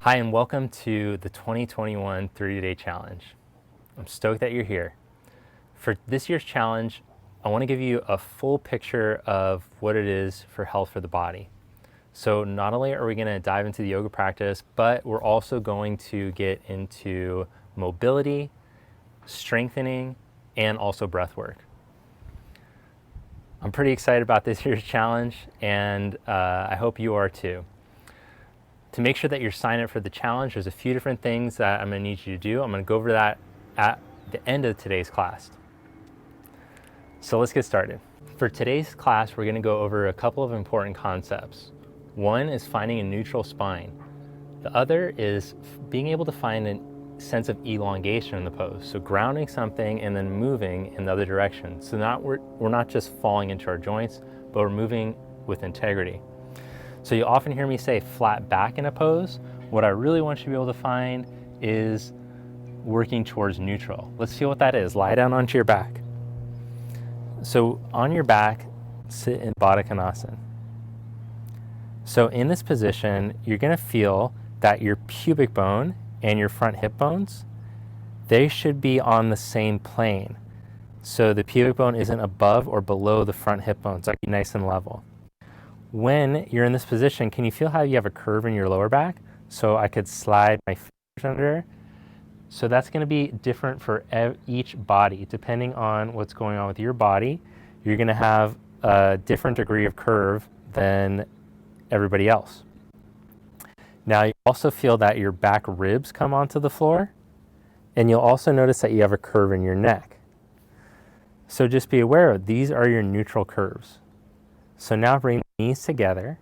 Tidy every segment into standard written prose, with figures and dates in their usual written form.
Hi, and welcome to the 2021 30-Day Challenge. I'm stoked that you're here. For this year's challenge, I want to give you a full picture of what it is for health for the body. So not only are we going to dive into the yoga practice, but we're also going to get into mobility, strengthening, and also breath work. I'm pretty excited about this year's challenge, and I hope you are too. To make sure that you're signed up for the challenge, there's a few different things that I'm going to need you to do. I'm going to go over that at the end of today's class. So let's get started. For today's class, we're going to go over a couple of important concepts. One is finding a neutral spine. The other is being able to find a sense of elongation in the pose. So grounding something and then moving in the other direction. So we're not just falling into our joints, but we're moving with integrity. So you often hear me say flat back in a pose. What I really want you to be able to find is working towards neutral. Let's see what that is. Lie down onto your back. So on your back, sit in Baddha Konasana. So in this position, you're gonna feel that your pubic bone and your front hip bones, they should be on the same plane. So the pubic bone isn't above or below the front hip bones, like nice and level. When you're in this position, can you feel how you have a curve in your lower back? So I could slide my fingers under. So that's going to be different for each body. Depending on what's going on with your body, you're going to have a different degree of curve than everybody else. Now you also feel that your back ribs come onto the floor, and you'll also notice that you have a curve in your neck. So just be aware of these are your neutral curves. So now bring the knees together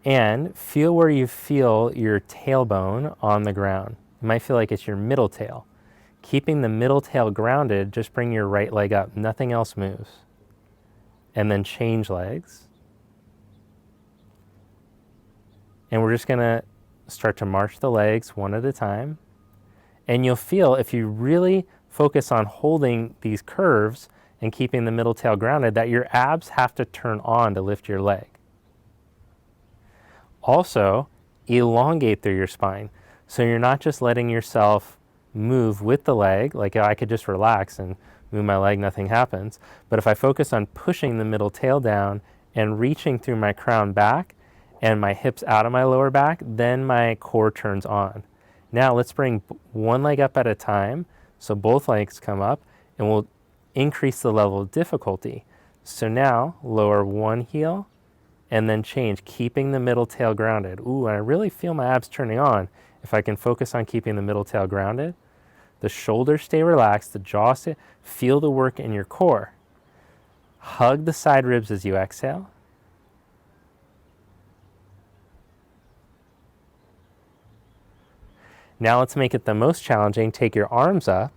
and feel where you feel your tailbone on the ground. You might feel like it's your middle tail. Keeping the middle tail grounded, just bring your right leg up. Nothing else moves. And then change legs. And we're just going to start to march the legs one at a time. And you'll feel if you really focus on holding these curves and keeping the middle tail grounded, that your abs have to turn on to lift your leg. Also, elongate through your spine. So you're not just letting yourself move with the leg, like I could just relax and move my leg, nothing happens. But if I focus on pushing the middle tail down and reaching through my crown back and my hips out of my lower back, then my core turns on. Now let's bring one leg up at a time. So both legs come up, and we'll increase the level of difficulty. So now lower one heel and then change, keeping the middle tail grounded. Ooh, and I really feel my abs turning on if I can focus on keeping the middle tail grounded. The shoulders stay relaxed, the jaw stay, feel the work in your core. Hug the side ribs as you exhale. Now let's make it the most challenging. Take your arms up.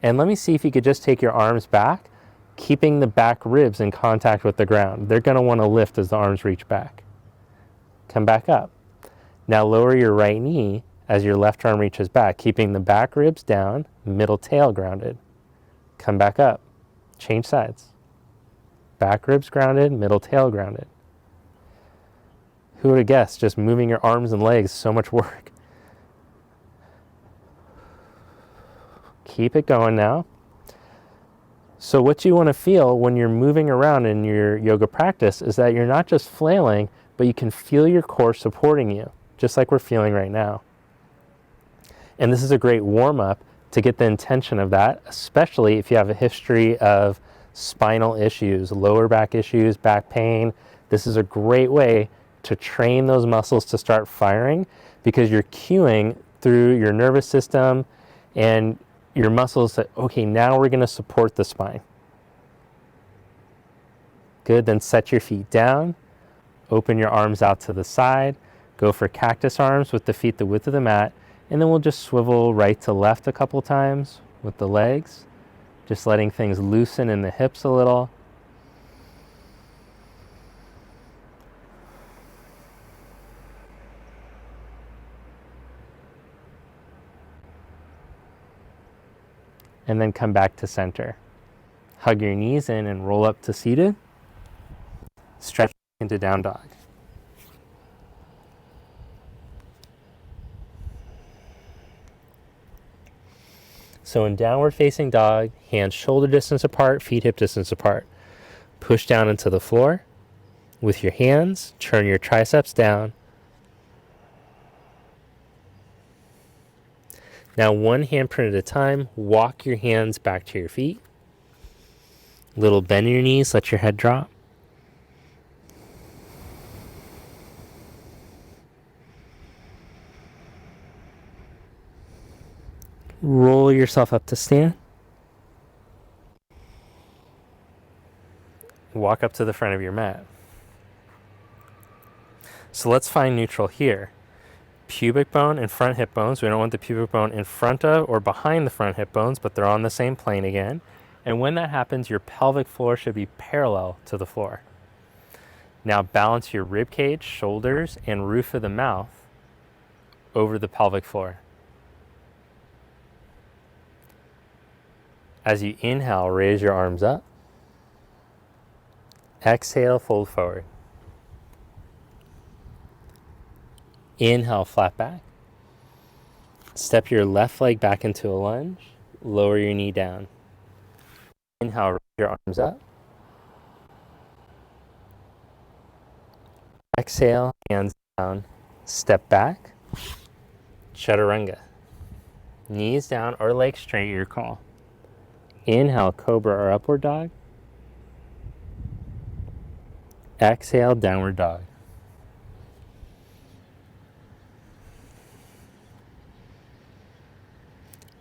And let me see if you could just take your arms back, keeping the back ribs in contact with the ground. They're going to want to lift as the arms reach back. Come back up. Now lower your right knee as your left arm reaches back, keeping the back ribs down, middle tail grounded. Come back up. Change sides. Back ribs grounded, middle tail grounded. Who would have guessed just moving your arms and legs, so much work. Keep it going now. So what you want to feel when you're moving around in your yoga practice is that you're not just flailing, but you can feel your core supporting you, just like we're feeling right now. And this is a great warm-up to get the intention of that, especially if you have a history of spinal issues, lower back issues, back pain. This is a great way to train those muscles to start firing, because you're cueing through your nervous system and your muscles that, okay, now we're going to support the spine. Good, then set your feet down, open your arms out to the side, go for cactus arms with the feet the width of the mat, and then we'll just swivel right to left a couple times with the legs, just letting things loosen in the hips a little. And then come back to center. Hug your knees in and roll up to seated. Stretch into down dog. So in downward facing dog, hands shoulder distance apart, feet hip distance apart. Push down into the floor. With your hands, turn your triceps down. Now one handprint at a time, walk your hands back to your feet. Little bend in your knees, let your head drop. Roll yourself up to stand. Walk up to the front of your mat. So let's find neutral here. Pubic bone and front hip bones. We don't want the pubic bone in front of or behind the front hip bones, but they're on the same plane again. And when that happens, your pelvic floor should be parallel to the floor. Now balance your rib cage, shoulders, and roof of the mouth over the pelvic floor. As you inhale, raise your arms up. Exhale, fold forward. Inhale, flat back. Step your left leg back into a lunge. Lower your knee down. Inhale, raise your arms up. Exhale, hands down. Step back. Chaturanga. Knees down or legs straight, your call. Inhale, cobra or upward dog. Exhale, downward dog.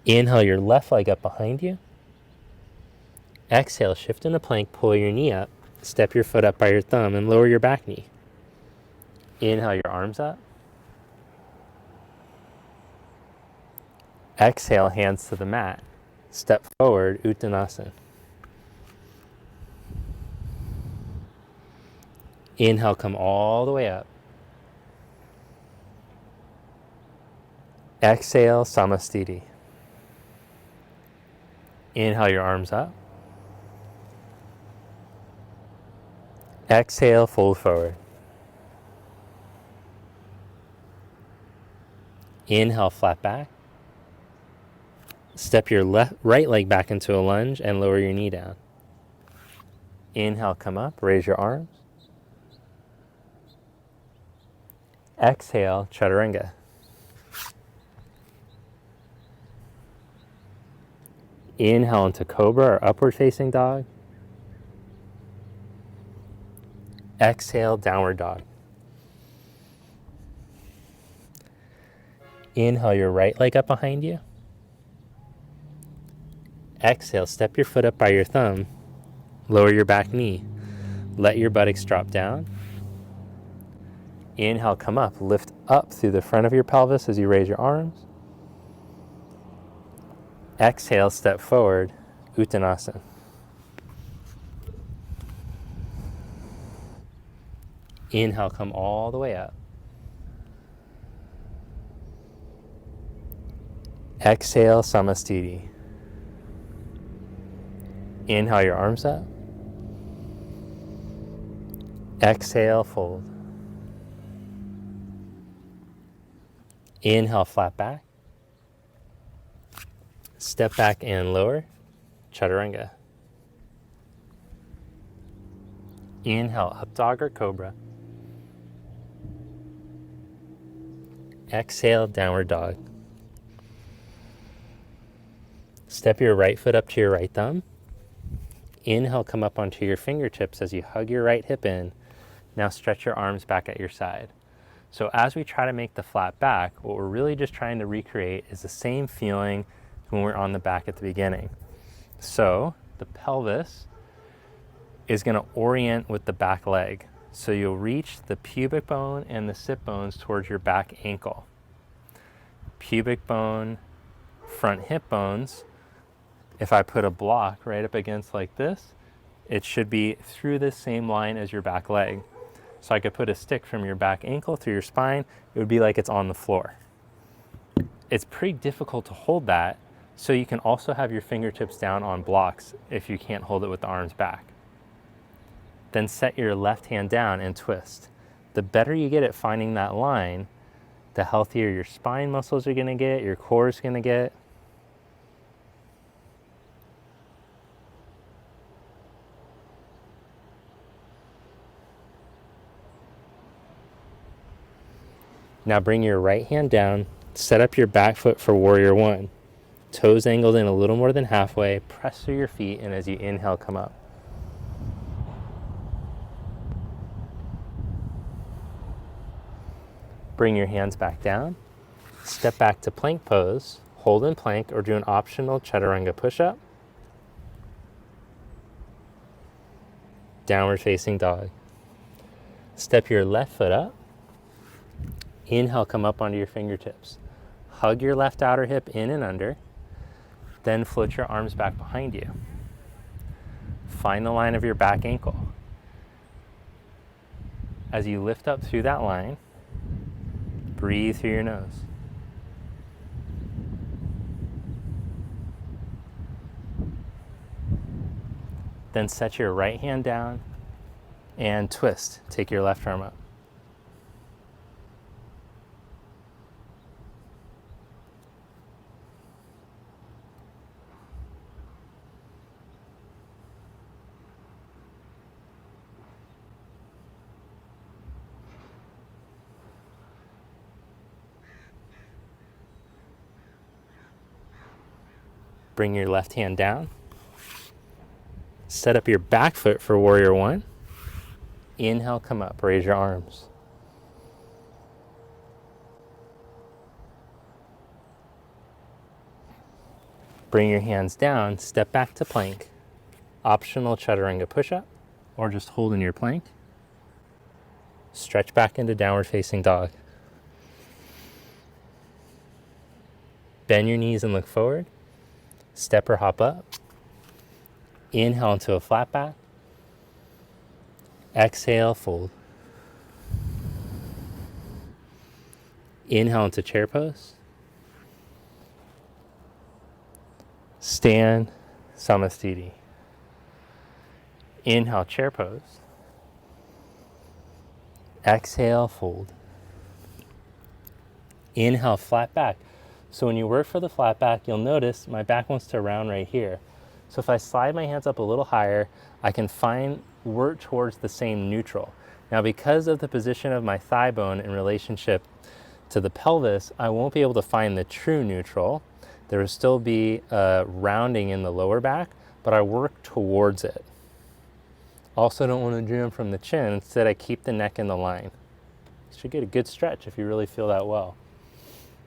Inhale your left leg up behind you. Exhale, shift into plank, pull your knee up. Step your foot up by your thumb and lower your back knee. Inhale your arms up. Exhale, hands to the mat. Step forward, Uttanasana. Inhale, come all the way up. Exhale, Samastiti. Inhale your arms up. Exhale, fold forward. Inhale, flat back. Step your right leg back into a lunge and lower your knee down. Inhale, come up, raise your arms. Exhale, Chaturanga. Inhale into cobra or upward facing dog. Exhale, downward dog. Inhale your right leg up behind you. Exhale, step your foot up by your thumb. Lower your back knee. Let your buttocks drop down. Inhale, come up. Lift up through the front of your pelvis as you raise your arms. Exhale, step forward, Uttanasana. Inhale, come all the way up. Exhale, Samastiti. Inhale your arms up. Exhale, fold. Inhale, flat back. Step back and lower, Chaturanga. Inhale, up dog or cobra. Exhale, downward dog. Step your right foot up to your right thumb. Inhale, come up onto your fingertips as you hug your right hip in. Now stretch your arms back at your side. So as we try to make the flat back, what we're really just trying to recreate is the same feeling when we're on the back at the beginning. So the pelvis is going to orient with the back leg. So you'll reach the pubic bone and the sit bones towards your back ankle. Pubic bone, front hip bones. If I put a block right up against like this, it should be through this same line as your back leg. So I could put a stick from your back ankle through your spine. It would be like it's on the floor. It's pretty difficult to hold that, so you can also have your fingertips down on blocks if you can't hold it with the arms back. Then set your left hand down and twist. The better you get at finding that line, the healthier your spine muscles are going to get, your core is going to get. Now bring your right hand down, set up your back foot for warrior one. Toes angled in a little more than halfway, press through your feet, and as you inhale, come up. Bring your hands back down, step back to plank pose, hold in plank or do an optional chaturanga push-up. Downward facing dog. Step your left foot up. Inhale, come up onto your fingertips. Hug your left outer hip in and under. Then float your arms back behind you. Find the line of your back ankle. As you lift up through that line, breathe through your nose. Then set your right hand down and twist. Take your left arm up. Bring your left hand down. Set up your back foot for warrior one. Inhale, come up, raise your arms. Bring your hands down, step back to plank. Optional chaturanga push-up, or just hold in your plank. Stretch back into downward facing dog. Bend your knees and look forward. Step or hop up. Inhale into a flat back. Exhale, fold. Inhale into chair pose. Stand, Samasthiti. Inhale, chair pose. Exhale, fold. Inhale, flat back. So when you work for the flat back, you'll notice my back wants to round right here. So if I slide my hands up a little higher, I can work towards the same neutral. Now, because of the position of my thigh bone in relationship to the pelvis, I won't be able to find the true neutral. There will still be a rounding in the lower back, but I work towards it. Also don't want to jam from the chin. Instead, I keep the neck in the line. You should get a good stretch if you really feel that well.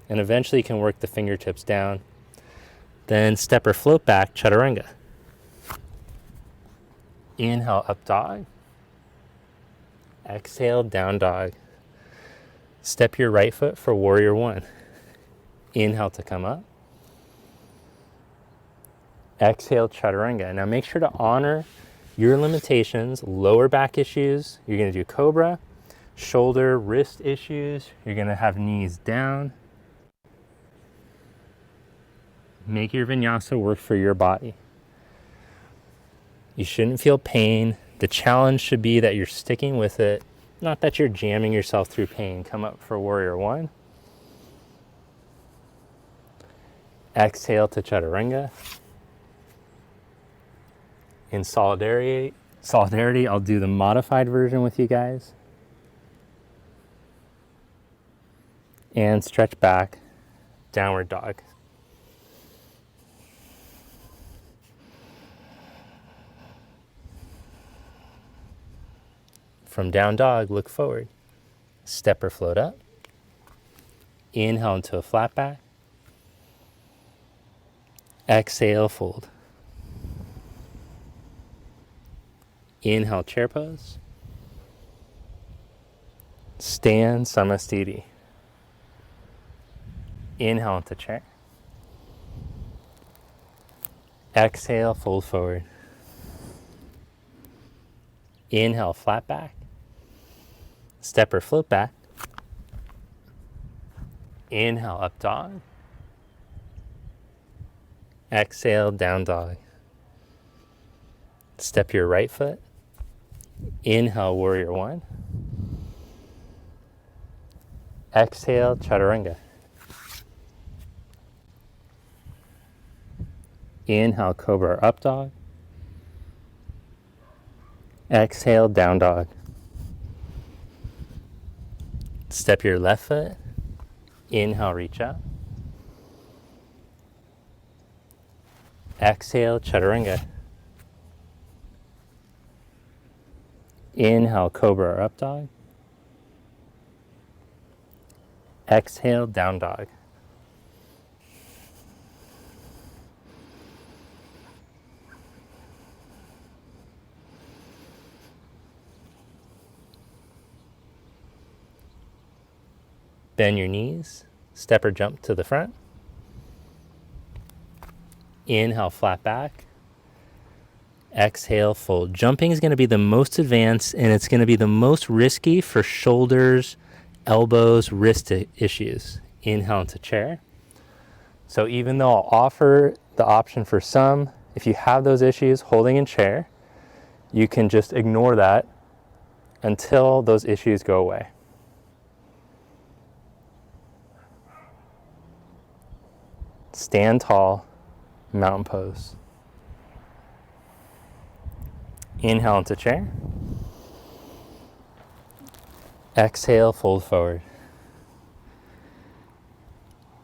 And eventually you can work the fingertips down. Then step or float back, chaturanga. Inhale, up dog. Exhale, down dog. Step your right foot for warrior one. Inhale to come up. Exhale, chaturanga. Now make sure to honor your limitations, lower back issues. You're going to do cobra, shoulder, wrist issues. You're going to have knees down. Make your vinyasa work for your body. You shouldn't feel pain. The challenge should be that you're sticking with it, not that you're jamming yourself through pain. Come up for warrior one. Exhale to chaturanga. In solidarity, I'll do the modified version with you guys. And stretch back, downward dog. From down dog, look forward. Step or float up. Inhale into a flat back. Exhale, fold. Inhale, chair pose. Stand, Samasthiti. Inhale into chair. Exhale, fold forward. Inhale, flat back. Step or float back. Inhale, up dog. Exhale, down dog. Step your right foot. Inhale, warrior one. Exhale, chaturanga. Inhale, cobra or up dog. Exhale, down dog. Step your left foot. Inhale, reach up. Exhale, chaturanga. Inhale, cobra or up dog. Exhale, down dog. Bend your knees, step or jump to the front. Inhale, flat back. Exhale, fold. Jumping is going to be the most advanced, and it's going to be the most risky for shoulders, elbows, wrist issues. Inhale into chair. So even though I'll offer the option for some, if you have those issues holding in chair, you can just ignore that until those issues go away. Stand tall, mountain pose. Inhale into chair. Exhale, fold forward.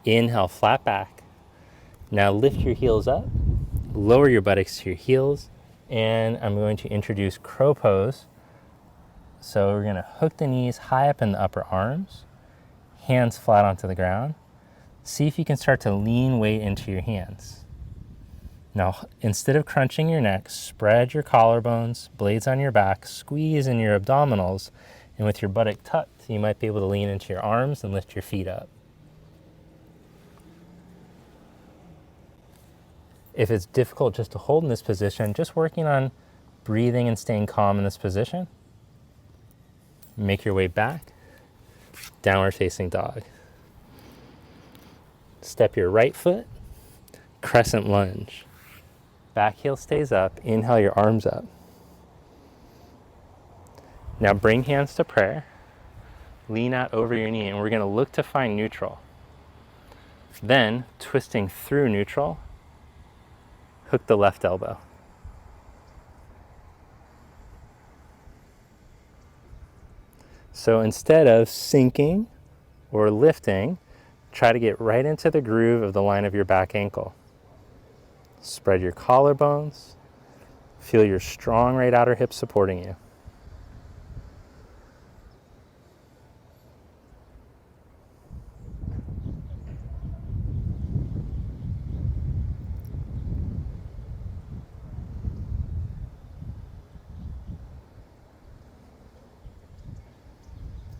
Inhale, flat back. Now lift your heels up, lower your buttocks to your heels, and I'm going to introduce crow pose. So we're going to hook the knees high up in the upper arms, hands flat onto the ground. See if you can start to lean weight into your hands. Now, instead of crunching your neck, spread your collarbones, blades on your back, squeeze in your abdominals, and with your buttock tucked, you might be able to lean into your arms and lift your feet up. If it's difficult just to hold in this position, just working on breathing and staying calm in this position. Make your way back, downward facing dog. Step your right foot, crescent lunge. Back heel stays up, inhale your arms up. Now bring hands to prayer, lean out over your knee, and we're going to look to find neutral. Then, twisting through neutral, hook the left elbow. So instead of sinking or lifting, try to get right into the groove of the line of your back ankle. Spread your collarbones. Feel your strong right outer hip supporting you.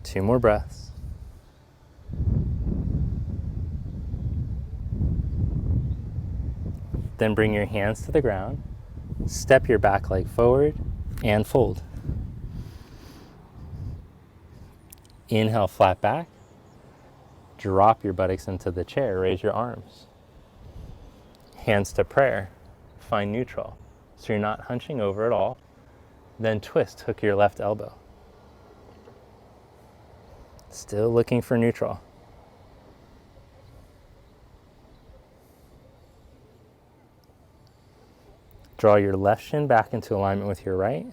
Two more breaths. Then bring your hands to the ground, step your back leg forward, and fold. Inhale, flat back. Drop your buttocks into the chair, raise your arms. Hands to prayer, find neutral. So you're not hunching over at all. Then twist, hook your left elbow. Still looking for neutral. Draw your left shin back into alignment with your right.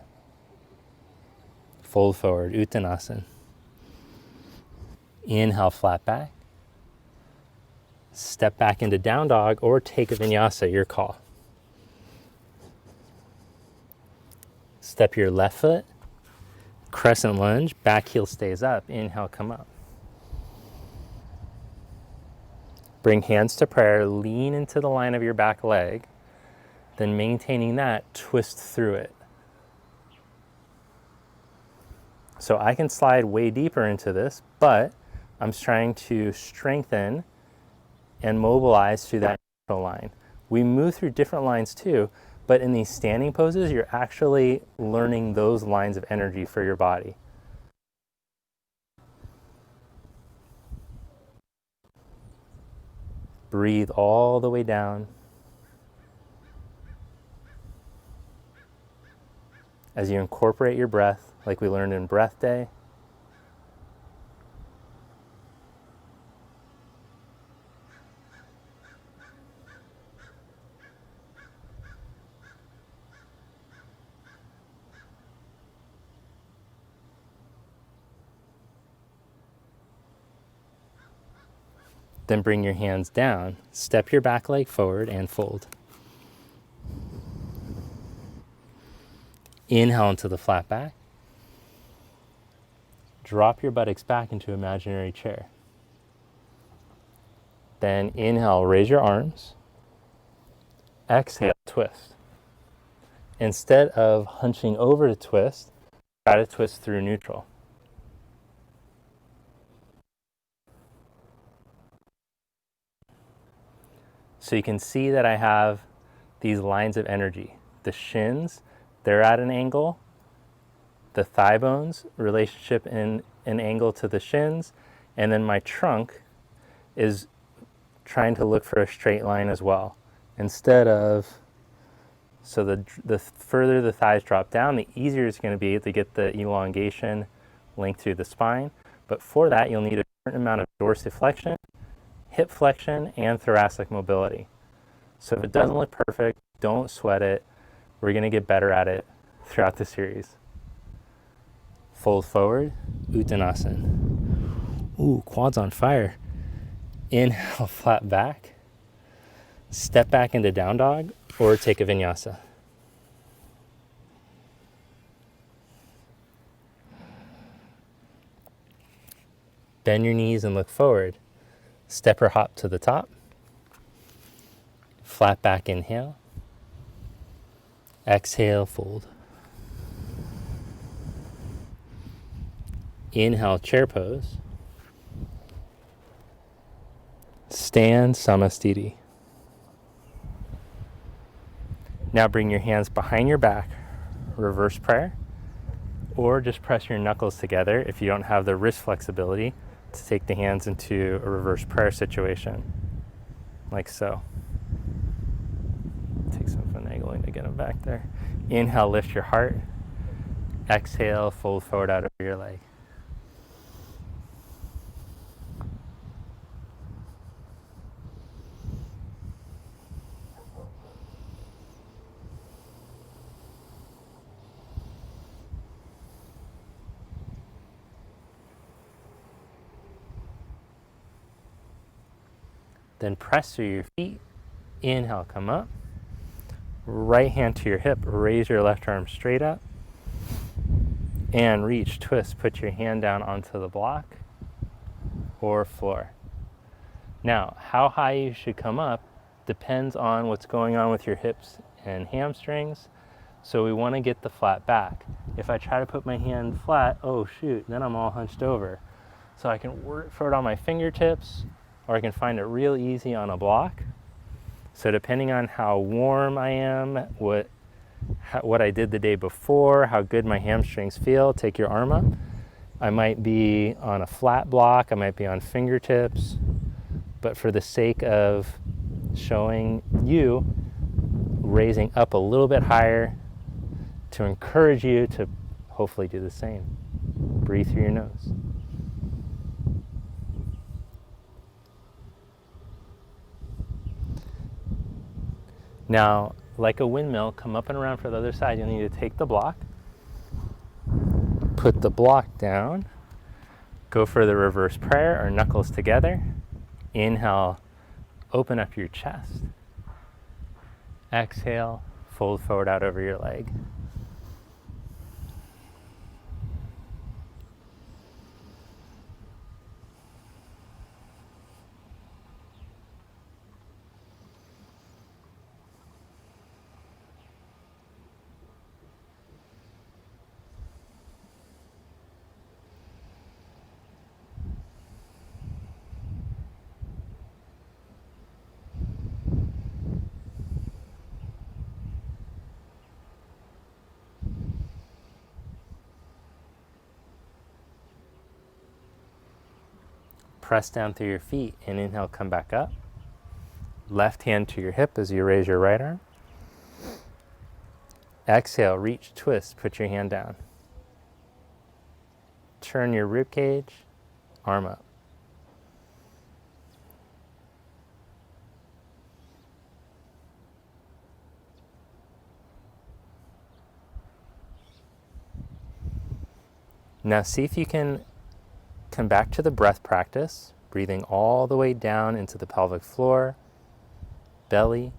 Fold forward, Uttanasana. Inhale, flat back. Step back into down dog or take a vinyasa, your call. Step your left foot, crescent lunge, back heel stays up. Inhale, come up. Bring hands to prayer, lean into the line of your back leg. Then maintaining that, twist through it. So I can slide way deeper into this, but I'm trying to strengthen and mobilize through that neutral line. We move through different lines too, but in these standing poses, you're actually learning those lines of energy for your body. Breathe all the way down. As you incorporate your breath, like we learned in Breath Day. Then bring your hands down, step your back leg forward and fold. Inhale into the flat back. Drop your buttocks back into imaginary chair. Then inhale, raise your arms. Exhale, twist. Instead of hunching over to twist, try to twist through neutral. So you can see that I have these lines of energy. The shins, they're at an angle. The thigh bones, relationship in an angle to the shins. And then my trunk is trying to look for a straight line as well. Instead of, so the further the thighs drop down, the easier it's going to be to get the elongation linked through the spine. But for that, you'll need a certain amount of dorsiflexion, hip flexion, and thoracic mobility. So if it doesn't look perfect, don't sweat it. We're going to get better at it throughout the series. Fold forward, Uttanasana. Ooh, quads on fire. Inhale, flat back. Step back into down dog or take a vinyasa. Bend your knees and look forward. Step or hop to the top. Flat back inhale. Exhale, fold. Inhale, chair pose. Stand Samastiti. Now bring your hands behind your back, reverse prayer, or just press your knuckles together if you don't have the wrist flexibility to take the hands into a reverse prayer situation, like so. Take some finagling to get them back there. Inhale, lift your heart. Exhale, fold forward out over your leg. Then press through your feet. Inhale, come up. Right hand to your hip, raise your left arm straight up. And reach, twist, put your hand down onto the block or floor. Now, how high you should come up depends on what's going on with your hips and hamstrings. So we want to get the flat back. If I try to put my hand flat, oh shoot, then I'm all hunched over. So I can work for it on my fingertips, or I can find it real easy on a block. So depending on how warm I am, what I did the day before, how good my hamstrings feel, take your arm up. I might be on a flat block, I might be on fingertips, but for the sake of showing you, raising up a little bit higher to encourage you to hopefully do the same. Breathe through your nose. Now, like a windmill, come up and around for the other side. You'll need to take the block, put the block down, go for the reverse prayer or knuckles together. Inhale, open up your chest. Exhale, fold forward out over your leg. Press down through your feet and inhale, come back up. Left hand to your hip as you raise your right arm. Exhale, reach, twist, put your hand down. Turn your rib cage, arm up. Now see if you can come back to the breath practice. breathing all the way down into the pelvic floor, belly,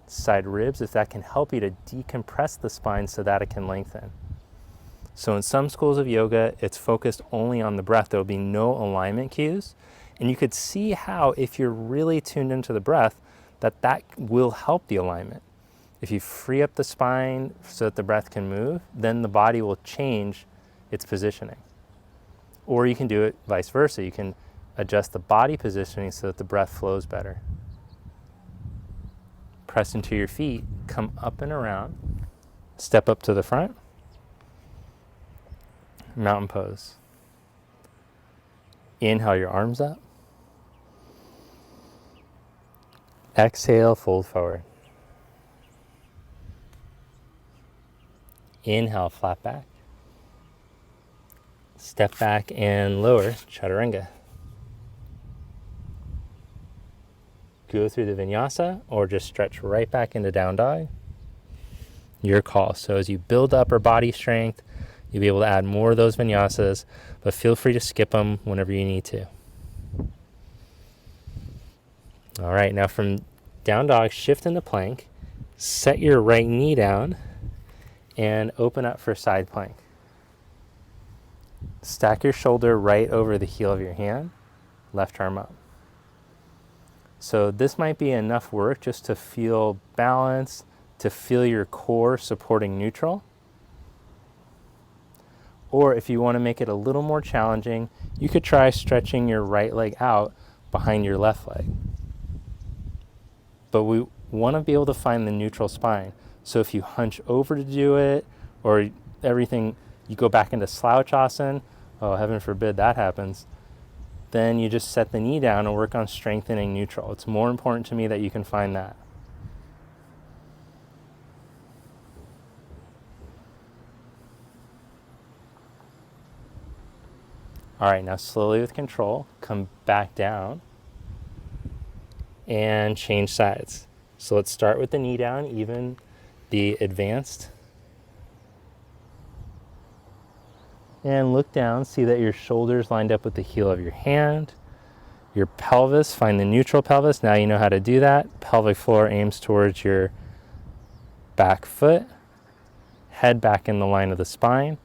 side ribs, if that can help you to decompress the spine so that it can lengthen. So in some schools of yoga, it's focused only on the breath. There will be no alignment cues. And you could see how, if you're really tuned into the breath, that will help the alignment. If you free up the spine so that the breath can move, then the body will change its positioning. Or you can do it vice versa. You can adjust the body positioning so that the breath flows better. Press into your feet, come up and around, step up to the front, mountain pose. Inhale your arms up. Exhale, fold forward. Inhale, flat back. Step back and lower, chaturanga. Go through the vinyasa or just stretch right back into down dog. Your call. So as you build upper body strength, you'll be able to add more of those vinyasas, but feel free to skip them whenever you need to. All right, now from down dog, shift into plank. Set your right knee down and open up for side plank. Stack your shoulder right over the heel of your hand, left arm up. So this might be enough work just to feel balance, to feel your core supporting neutral. Or if you want to make it a little more challenging, you could try stretching your right leg out behind your left leg. But we want to be able to find the neutral spine. So if you hunch over to do it, or everything, you go back into slouch-asana, oh, heaven forbid that happens, then you just set the knee down and work on strengthening neutral. It's more important to me that you can find that. All right, now slowly with control, come back down and change sides. So let's start with the knee down, even the advanced. And look down, see that your shoulders lined up with the heel of your hand. Your pelvis, find the neutral pelvis. Now you know how to do that. Pelvic floor aims towards your back foot. Head back in the line of the spine.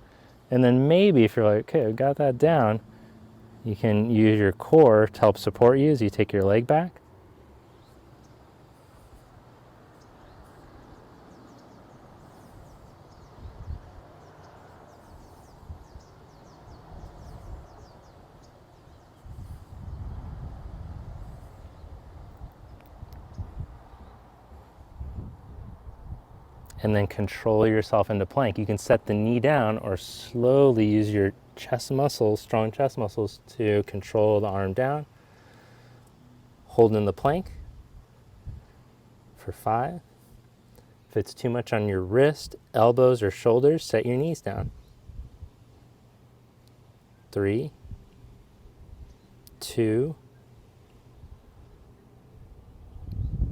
And then maybe if you're like, okay, I've got that down, you can use your core to help support you as you take your leg back. And then control yourself into plank. You can set the knee down or slowly use your chest muscles, strong chest muscles, to control the arm down. Hold in the plank for 5. If it's too much on your wrist, elbows, or shoulders, set your knees down. 3, 2,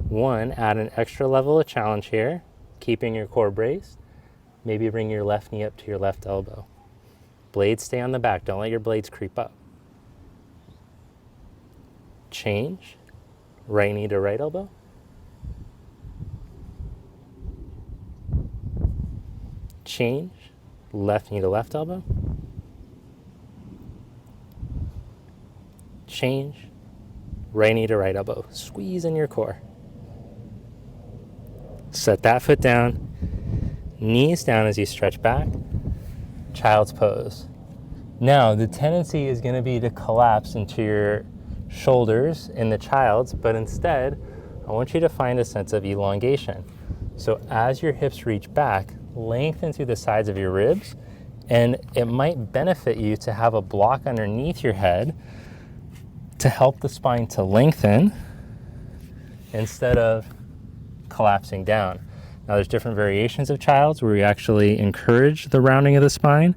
1. Add an extra level of challenge here, keeping your core braced. Maybe bring your left knee up to your left elbow. Blades stay on the back. Don't let your blades creep up. Change. Right knee to right elbow. Change. Left knee to left elbow. Change. Right knee to right elbow. Squeeze in your core. Set that foot down. Knees down as you stretch back. Child's pose. Now, the tendency is going to be to collapse into your shoulders in the child's, but instead, I want you to find a sense of elongation. So as your hips reach back, lengthen through the sides of your ribs, and it might benefit you to have a block underneath your head to help the spine to lengthen instead of collapsing down. Now there's different variations of child's where we actually encourage the rounding of the spine,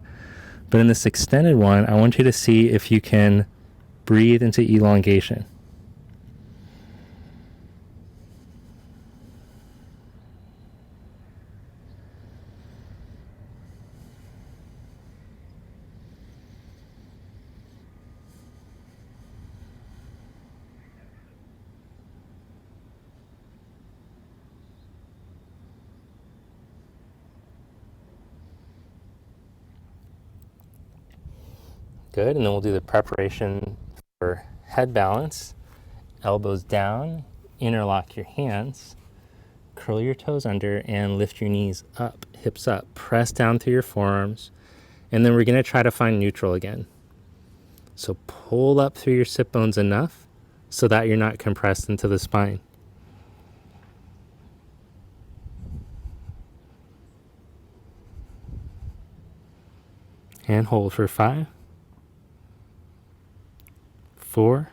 but in this extended one, I want you to see if you can breathe into elongation. Good, and then we'll do the preparation for head balance. Elbows down, interlock your hands, curl your toes under, and lift your knees up, hips up. Press down through your forearms, and then we're gonna try to find neutral again. So pull up through your sit bones enough so that you're not compressed into the spine. And hold for 5, 4.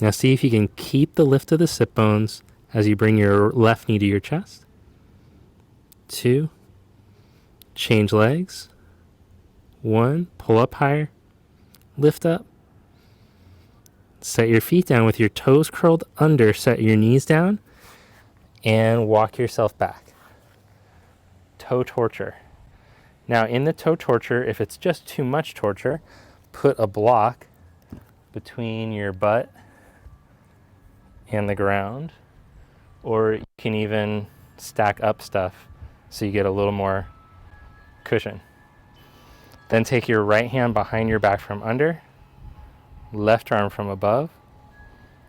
Now see if you can keep the lift of the sit bones as you bring your left knee to your chest. 2. Change legs. 1. Pull up higher. Lift up. Set your feet down with your toes curled under. Set your knees down and walk yourself back. Toe torture. Now in the toe torture, if it's just too much torture, put a block between your butt and the ground, or you can even stack up stuff so you get a little more cushion. Then take your right hand behind your back from under, left arm from above,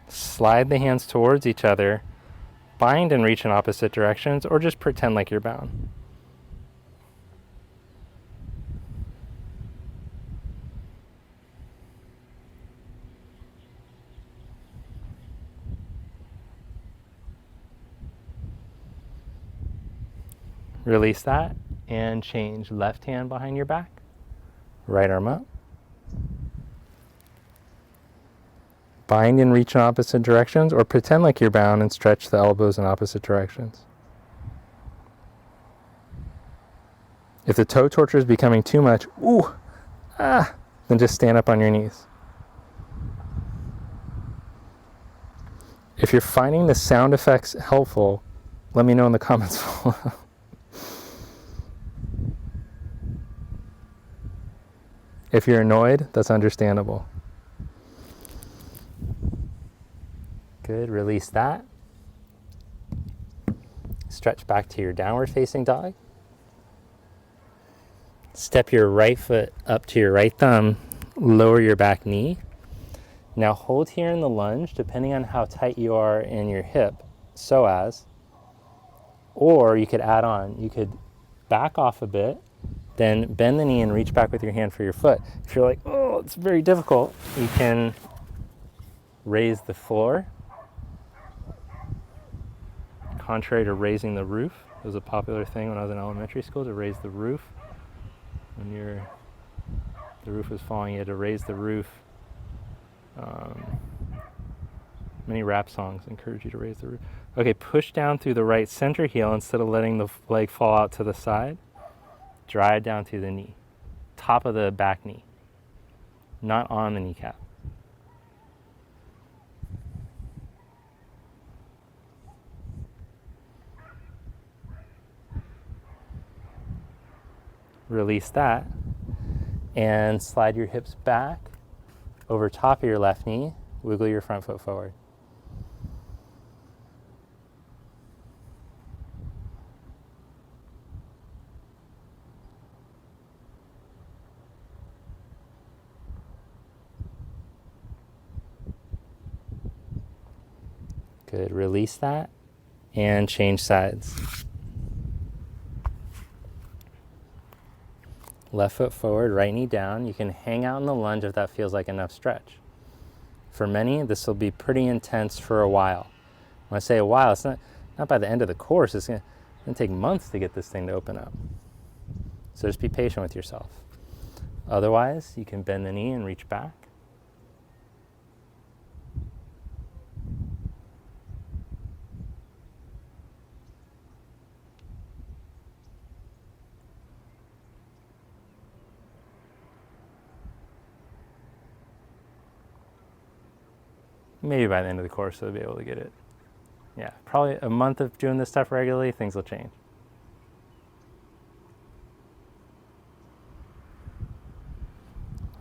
slide the hands towards each other, bind and reach in opposite directions, or just pretend like you're bound. Release that and change. Left hand behind your back, right arm up. Bind and reach in opposite directions, or pretend like you're bound and stretch the elbows in opposite directions. If the toe torture is becoming too much, then just stand up on your knees. If you're finding the sound effects helpful, let me know in the comments below. If you're annoyed, that's understandable. Good, release that. Stretch back to your downward facing dog. Step your right foot up to your right thumb, lower your back knee. Now hold here in the lunge, depending on how tight you are in your hip, psoas, or you could add on. You could back off a bit, then bend the knee and reach back with your hand for your foot. If you're like, oh, it's very difficult, you can raise the floor. Contrary to raising the roof. It was a popular thing when I was in elementary school to raise the roof. When the roof was falling, you had to raise the roof. Many rap songs encourage you to raise the roof. Okay, push down through the right center heel instead of letting the leg fall out to the side. Drive down through the knee, top of the back knee, not on the kneecap. Release that and slide your hips back over top of your left knee. Wiggle your front foot forward. Good, release that and change sides. Left foot forward, right knee down. You can hang out in the lunge if that feels like enough stretch. For many, this will be pretty intense for a while. When I say a while, it's not by the end of the course. It's gonna take months to get this thing to open up. So just be patient with yourself. Otherwise, you can bend the knee and reach back. Maybe by the end of the course, they'll be able to get it. Yeah, probably a month of doing this stuff regularly, things will change.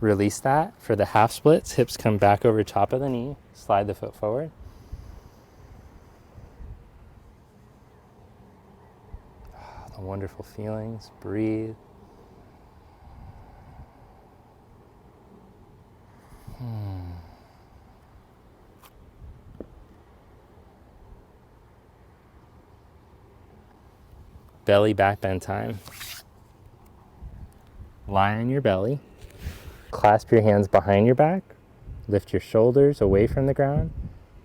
Release that. For the half splits, hips come back over top of the knee, slide the foot forward. The wonderful feelings, breathe. Belly back bend time. Lie on your belly. Clasp your hands behind your back. Lift your shoulders away from the ground.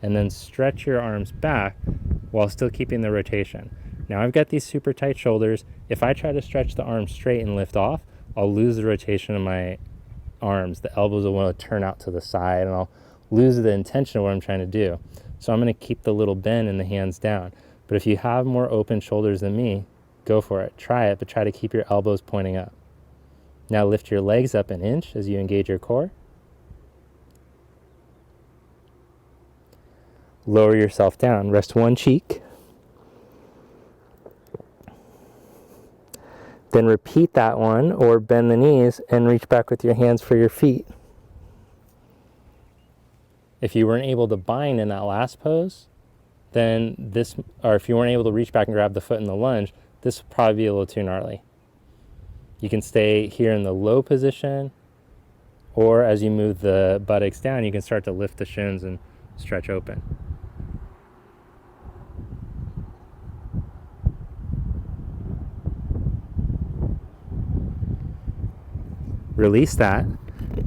And then stretch your arms back while still keeping the rotation. Now I've got these super tight shoulders. If I try to stretch the arms straight and lift off, I'll lose the rotation of my arms. The elbows will want to turn out to the side and I'll lose the intention of what I'm trying to do. So I'm going to keep the little bend in the hands down. But if you have more open shoulders than me, go for it. Try it, but try to keep your elbows pointing up. Now lift your legs up an inch as you engage your core. Lower yourself down. Rest one cheek. Then repeat that one, or bend the knees and reach back with your hands for your feet. If you weren't able to bind in that last pose, then this, or if you weren't able to reach back and grab the foot in the lunge, this would probably be a little too gnarly. You can stay here in the low position, or as you move the buttocks down, you can start to lift the shins and stretch open. Release that.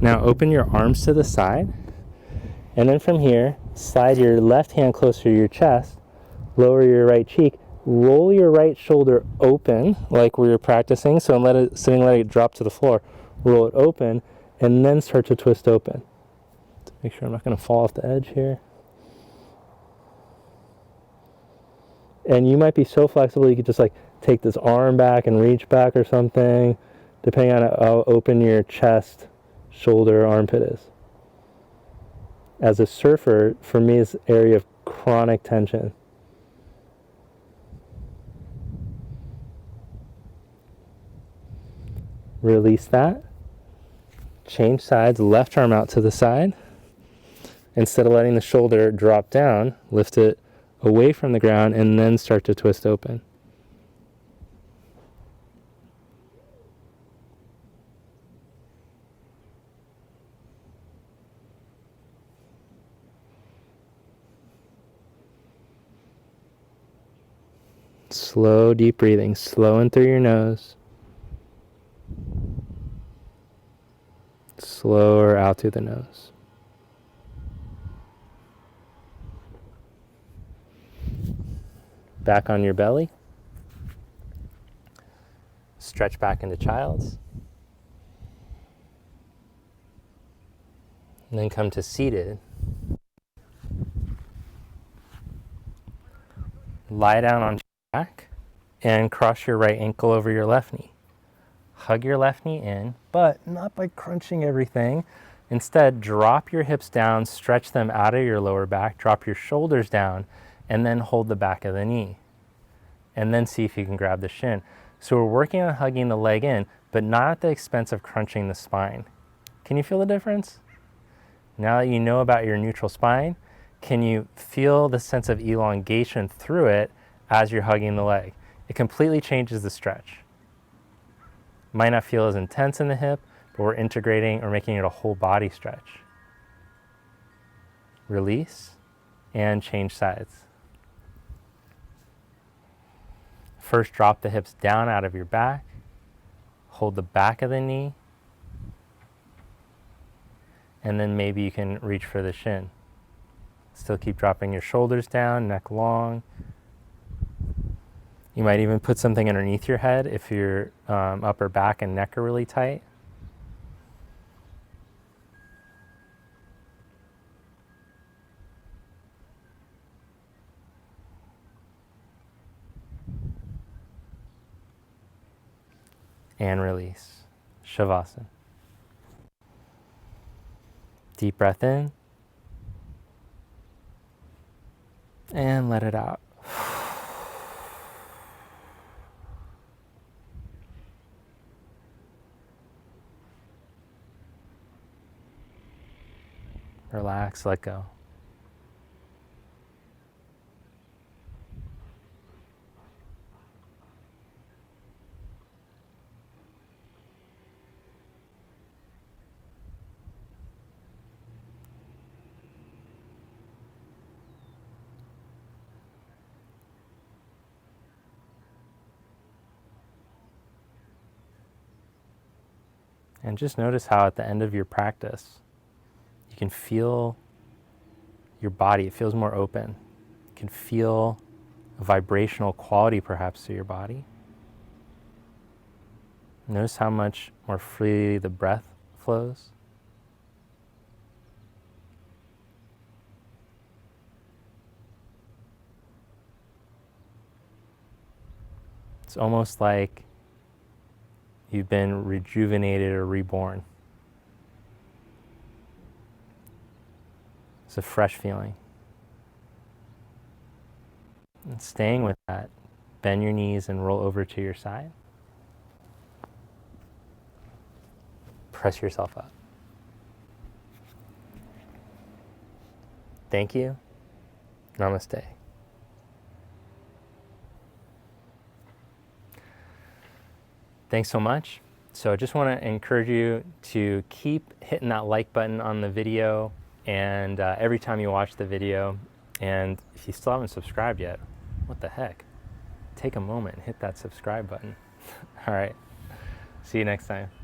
Now open your arms to the side. And then from here, slide your left hand closer to your chest, lower your right cheek, roll your right shoulder open like we were practicing. So let it drop to the floor. Roll it open and then start to twist open. Make sure I'm not going to fall off the edge here. And you might be so flexible you could just like take this arm back and reach back or something, depending on how open your chest, shoulder, armpit is. As a surfer, for me, it's an area of chronic tension. Release that. Change sides, left arm out to the side. Instead of letting the shoulder drop down, lift it away from the ground and then start to twist open. Slow, deep breathing, slow in through your nose. Slower out through the nose. Back on your belly. Stretch back into child's. And then come to seated. Lie down on your back and cross your right ankle over your left knee. Hug your left knee in, but not by crunching everything. Instead, drop your hips down, stretch them out of your lower back, drop your shoulders down, and then hold the back of the knee. And then see if you can grab the shin. So we're working on hugging the leg in, but not at the expense of crunching the spine. Can you feel the difference? Now that you know about your neutral spine, can you feel the sense of elongation through it as you're hugging the leg? It completely changes the stretch. Might not feel as intense in the hip, but we're integrating or making it a whole body stretch. Release and change sides. First, drop the hips down out of your back. Hold the back of the knee. And then maybe you can reach for the shin. Still keep dropping your shoulders down, neck long. You might even put something underneath your head if your upper back and neck are really tight. And release. Shavasana. Deep breath in. And let it out. Relax, let go. And just notice how at the end of your practice, you can feel your body, it feels more open. You can feel a vibrational quality perhaps to your body. Notice how much more freely the breath flows. It's almost like you've been rejuvenated or reborn. It's a fresh feeling. And staying with that, bend your knees and roll over to your side. Press yourself up. Thank you. Namaste. Thanks so much. So I just want to encourage you to keep hitting that like button on the video and every time you watch the video. And if you still haven't subscribed yet, what the heck? Take a moment and hit that subscribe button. All right. See you next time.